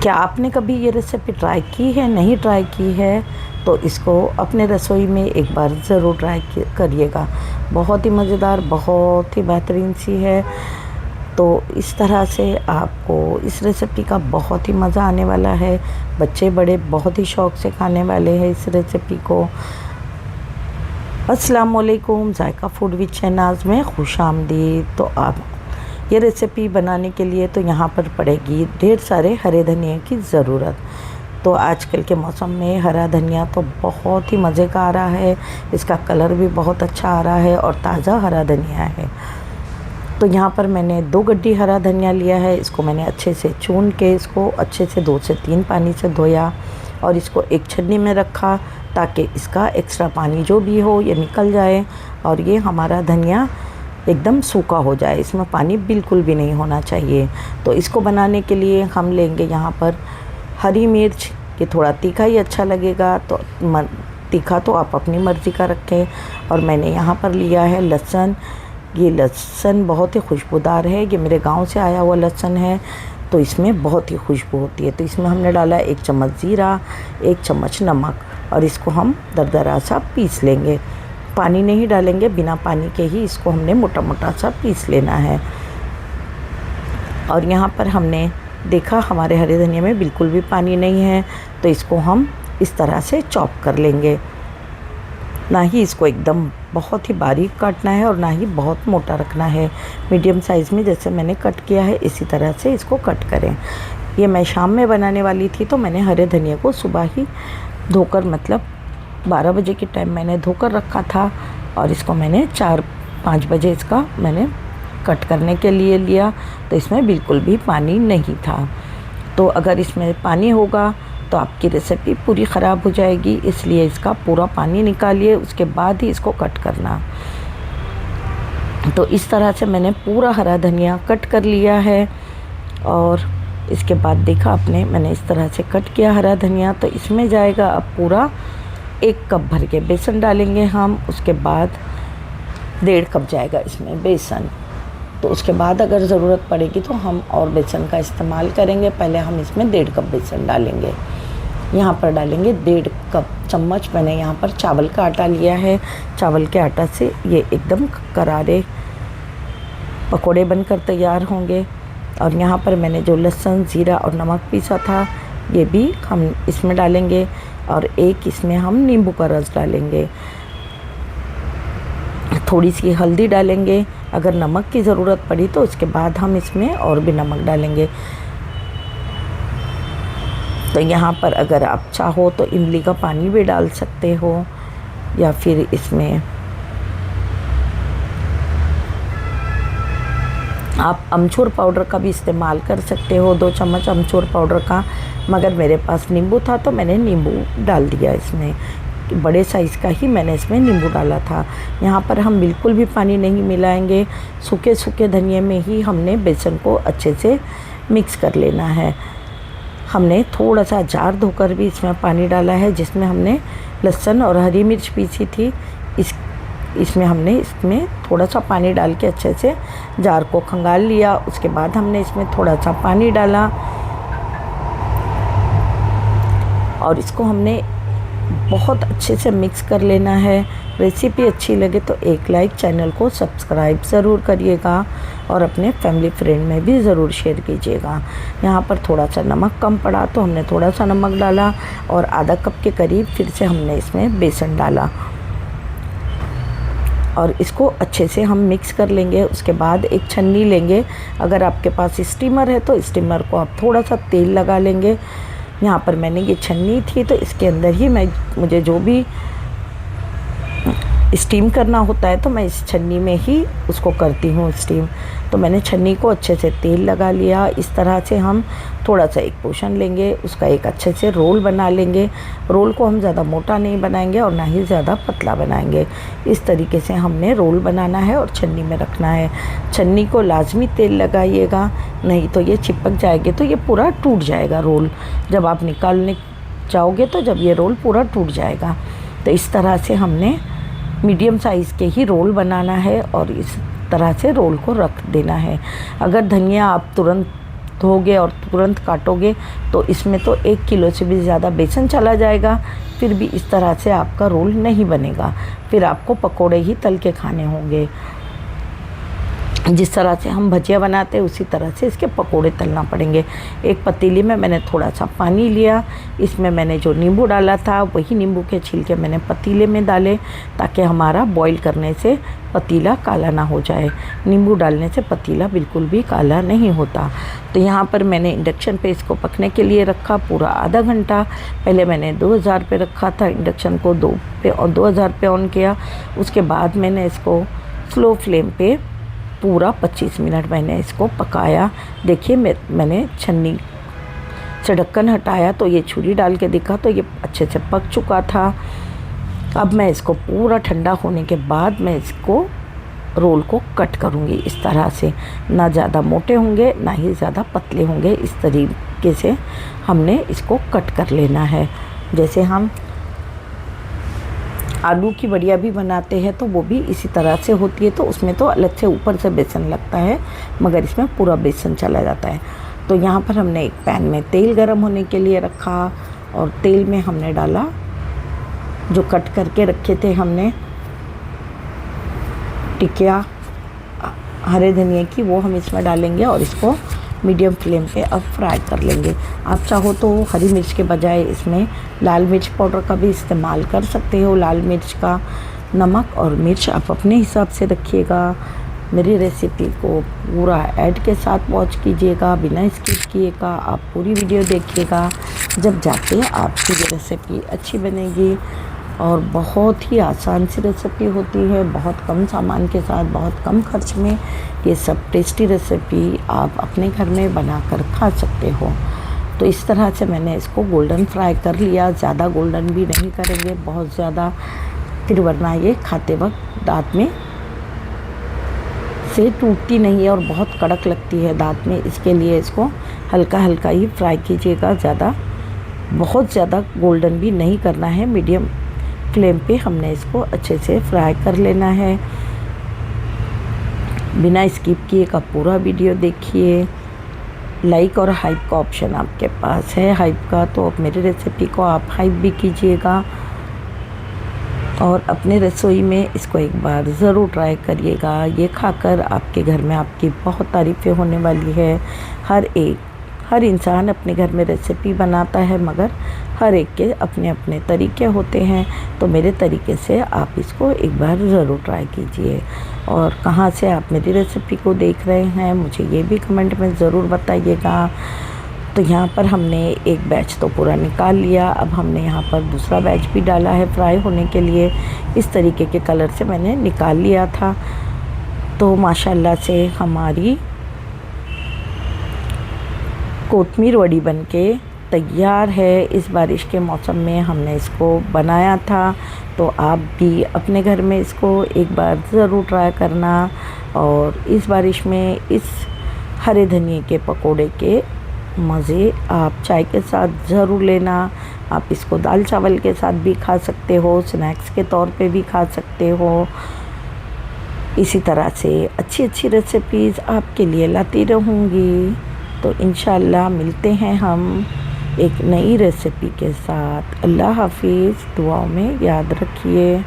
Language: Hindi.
क्या आपने कभी ये रेसिपी ट्राई की है? नहीं ट्राई की है तो इसको अपने रसोई में एक बार ज़रूर ट्राई करिएगा। बहुत ही मज़ेदार, बहुत ही बेहतरीन सी है। तो इस तरह से आपको इस रेसिपी का बहुत ही मज़ा आने वाला है। बच्चे बड़े बहुत ही शौक़ से खाने वाले हैं इस रेसिपी को। अस्सलाम वालेकुम, जायका फूड विद शहनाज़ में खुशामदीद। तो आप ये रेसिपी बनाने के लिए तो यहाँ पर पड़ेगी ढेर सारे हरे धनिया की ज़रूरत। तो आजकल के मौसम में हरा धनिया तो बहुत ही मज़े का आ रहा है, इसका कलर भी बहुत अच्छा आ रहा है और ताज़ा हरा धनिया है। तो यहाँ पर मैंने 2 गड्डी हरा धनिया लिया है। इसको मैंने अच्छे से चून के इसको अच्छे से 2 से 3 पानी से धोया और इसको एक छन्नी में रखा ताकि इसका एक्स्ट्रा पानी जो भी हो ये निकल जाए और ये हमारा धनिया एकदम सूखा हो जाए, इसमें पानी बिल्कुल भी नहीं होना चाहिए। तो इसको बनाने के लिए हम लेंगे यहाँ पर हरी मिर्च, ये थोड़ा तीखा ही अच्छा लगेगा, तो तीखा तो आप अपनी मर्ज़ी का रखें। और मैंने यहाँ पर लिया है लहसुन। ये लहसुन बहुत ही खुशबूदार है, ये मेरे गांव से आया हुआ लहसुन है, तो इसमें बहुत ही खुशबू होती है। तो इसमें हमने डाला 1 चम्मच ज़ीरा, 1 चम्मच नमक और इसको हम दरदरा सा पीस लेंगे। पानी नहीं डालेंगे, बिना पानी के ही इसको हमने मोटा मोटा सा पीस लेना है। और यहाँ पर हमने देखा हमारे हरे धनिया में बिल्कुल भी पानी नहीं है, तो इसको हम इस तरह से चॉप कर लेंगे। ना ही इसको एकदम बहुत ही बारीक काटना है और ना ही बहुत मोटा रखना है। मीडियम साइज़ में जैसे मैंने कट किया है इसी तरह से इसको कट करें। ये मैं शाम में बनाने वाली थी, तो मैंने हरे धनिया को सुबह ही धोकर, मतलब 12 बजे के टाइम मैंने धोकर रखा था और इसको मैंने 4-5 बजे इसका मैंने कट करने के लिए लिया। तो इसमें बिल्कुल भी पानी नहीं था। तो अगर इसमें पानी होगा तो आपकी रेसिपी पूरी ख़राब हो जाएगी, इसलिए इसका पूरा पानी निकालिए, उसके बाद ही इसको कट करना। तो इस तरह से मैंने पूरा हरा धनिया कट कर लिया है और इसके बाद देखा आपने, मैंने इस तरह से कट किया हरा धनिया। तो इसमें जाएगा अब पूरा 1 कप भर के बेसन डालेंगे हम। उसके बाद 1.5 कप जाएगा इसमें बेसन। तो उसके बाद अगर ज़रूरत पड़ेगी तो हम और बेसन का इस्तेमाल करेंगे। पहले हम इसमें 1.5 कप बेसन डालेंगे। यहाँ पर डालेंगे 1.5 कप चम्मच मैंने यहाँ पर चावल का आटा लिया है। चावल के आटा से ये एकदम करारे पकोड़े बनकर तैयार होंगे। और यहाँ पर मैंने जो लहसुन, ज़ीरा और नमक पीसा था ये भी हम इसमें डालेंगे और एक इसमें हम नींबू का रस डालेंगे। थोड़ी सी हल्दी डालेंगे, अगर नमक की ज़रूरत पड़ी तो उसके बाद हम इसमें और भी नमक डालेंगे। तो यहाँ पर अगर आप चाहो तो इमली का पानी भी डाल सकते हो या फिर इसमें आप अमचूर पाउडर का भी इस्तेमाल कर सकते हो, 2 चम्मच अमचूर पाउडर का। मगर मेरे पास नींबू था तो मैंने नींबू डाल दिया इसमें, बड़े साइज़ का ही मैंने इसमें नींबू डाला था। यहाँ पर हम बिल्कुल भी पानी नहीं मिलाएंगे, सूखे सूखे धनिये में ही हमने बेसन को अच्छे से मिक्स कर लेना है। हमने थोड़ा सा जार धोकर भी इसमें पानी डाला है जिसमें हमने लहसुन और हरी मिर्च पीसी थी। इसमें थोड़ा सा पानी डाल के अच्छे से जार को खंगाल लिया। उसके बाद हमने इसमें थोड़ा सा पानी डाला और इसको हमने बहुत अच्छे से मिक्स कर लेना है। रेसिपी अच्छी लगे तो एक लाइक, चैनल को सब्सक्राइब ज़रूर करिएगा और अपने फैमिली फ्रेंड में भी ज़रूर शेयर कीजिएगा। यहाँ पर थोड़ा सा नमक कम पड़ा तो हमने थोड़ा सा नमक डाला और आधा कप के करीब फिर से हमने इसमें बेसन डाला और इसको अच्छे से हम मिक्स कर लेंगे। उसके बाद एक छन्नी लेंगे, अगर आपके पास स्टीमर है तो स्टीमर को आप थोड़ा सा तेल लगा लेंगे। यहाँ पर मैंने ये छन्नी थी तो इसके अंदर ही मुझे जो भी स्टीम करना होता है तो मैं इस छन्नी में ही उसको करती हूँ स्टीम। तो मैंने छन्नी को अच्छे से तेल लगा लिया। इस तरह से हम थोड़ा सा एक पोर्शन लेंगे, उसका एक अच्छे से रोल बना लेंगे। रोल को हम ज़्यादा मोटा नहीं बनाएंगे और ना ही ज़्यादा पतला बनाएंगे। इस तरीके से हमने रोल बनाना है और छन्नी में रखना है। छन्नी को लाजमी तेल लगाइएगा, नहीं तो ये चिपक जाएगी, तो ये पूरा टूट जाएगा रोल। जब आप निकालने जाओगे तो जब ये रोल पूरा टूट जाएगा। तो इस तरह से हमने मीडियम साइज़ के ही रोल बनाना है और इस तरह से रोल को रख देना है। अगर धनिया आप तुरंत धोगे और तुरंत काटोगे तो इसमें तो 1 किलो से भी ज़्यादा बेसन चला जाएगा, फिर भी इस तरह से आपका रोल नहीं बनेगा, फिर आपको पकोड़े ही तल के खाने होंगे। जिस तरह से हम भजिया बनाते हैं उसी तरह से इसके पकोड़े तलना पड़ेंगे। एक पतीली में मैंने थोड़ा सा पानी लिया, इसमें मैंने जो नींबू डाला था वही नींबू के छिलके मैंने पतीले में डाले ताकि हमारा बॉईल करने से पतीला काला ना हो जाए। नींबू डालने से पतीला बिल्कुल भी काला नहीं होता। तो यहाँ पर मैंने इंडक्शन पे इसको पकने के लिए रखा पूरा आधा घंटा। पहले मैंने 2000 पे रखा था इंडक्शन को, 2000 पे ऑन किया। उसके बाद मैंने इसको स्लो फ्लेम पे पूरा 25 मिनट मैंने इसको पकाया। देखिए मैंने छन्नी से ढक्कन हटाया तो ये छुरी डाल के देखा तो ये अच्छे से पक चुका था। अब मैं इसको पूरा ठंडा होने के बाद मैं इसको रोल को कट करूँगी इस तरह से। ना ज़्यादा मोटे होंगे ना ही ज़्यादा पतले होंगे, इस तरीके से हमने इसको कट कर लेना है। जैसे हम आलू की बड़िया भी बनाते हैं तो वो भी इसी तरह से होती है, तो उसमें तो अलग से ऊपर से बेसन लगता है मगर इसमें पूरा बेसन चला जाता है। तो यहाँ पर हमने एक पैन में तेल गरम होने के लिए रखा और तेल में हमने डाला जो कट करके रखे थे हमने टिकिया हरे धनिया की, वो हम इसमें डालेंगे और इसको मीडियम फ्लेम पे अब फ्राई कर लेंगे। आप चाहो तो हरी मिर्च के बजाय इसमें लाल मिर्च पाउडर का भी इस्तेमाल कर सकते हो। लाल मिर्च का नमक और मिर्च आप अपने हिसाब से रखिएगा। मेरी रेसिपी को पूरा ऐड के साथ वॉच कीजिएगा, बिना स्किप किएगा आप पूरी वीडियो देखिएगा। जब जाके आपकी ये रेसिपी अच्छी बनेगी और बहुत ही आसान सी रेसिपी होती है, बहुत कम सामान के साथ बहुत कम खर्च में ये सब टेस्टी रेसिपी आप अपने घर में बनाकर खा सकते हो। तो इस तरह से मैंने इसको गोल्डन फ्राई कर लिया। ज़्यादा गोल्डन भी नहीं करेंगे, बहुत ज़्यादा फिर वरना ये खाते वक्त दांत में से टूटती नहीं है और बहुत कड़क लगती है दांत में। इसके लिए इसको हल्का हल्का ही फ्राई कीजिएगा, बहुत ज़्यादा गोल्डन भी नहीं करना है। मीडियम फ्लेम पे हमने इसको अच्छे से फ्राई कर लेना है। बिना स्किप किए का पूरा वीडियो देखिए। लाइक और हाइप का ऑप्शन आपके पास है, हाइप का, तो मेरी रेसिपी को आप हाइप भी कीजिएगा और अपने रसोई में इसको एक बार ज़रूर ट्राई करिएगा। ये खाकर आपके घर में आपकी बहुत तारीफ़ें होने वाली है। हर इंसान अपने घर में रेसिपी बनाता है मगर हर एक के अपने अपने तरीके होते हैं, तो मेरे तरीके से आप इसको एक बार ज़रूर ट्राई कीजिए। और कहाँ से आप मेरी रेसिपी को देख रहे हैं मुझे ये भी कमेंट में ज़रूर बताइएगा। तो यहाँ पर हमने एक बैच तो पूरा निकाल लिया, अब हमने यहाँ पर दूसरा बैच भी डाला है फ्राई होने के लिए। इस तरीके के कलर से मैंने निकाल लिया था। तो माशाल्लाह से हमारी कोतमीर वड़ी बनके तैयार है। इस बारिश के मौसम में हमने इसको बनाया था, तो आप भी अपने घर में इसको एक बार ज़रूर ट्राई करना। और इस बारिश में इस हरे धनिए के पकोड़े के मज़े आप चाय के साथ ज़रूर लेना। आप इसको दाल चावल के साथ भी खा सकते हो, स्नैक्स के तौर पे भी खा सकते हो। इसी तरह से अच्छी रेसिपीज़ आपके लिए लाती रहूँगी। तो इंशाल्लाह मिलते हैं हम एक नई रेसिपी के साथ। अल्लाह हाफिज़, दुआओं में याद रखिए।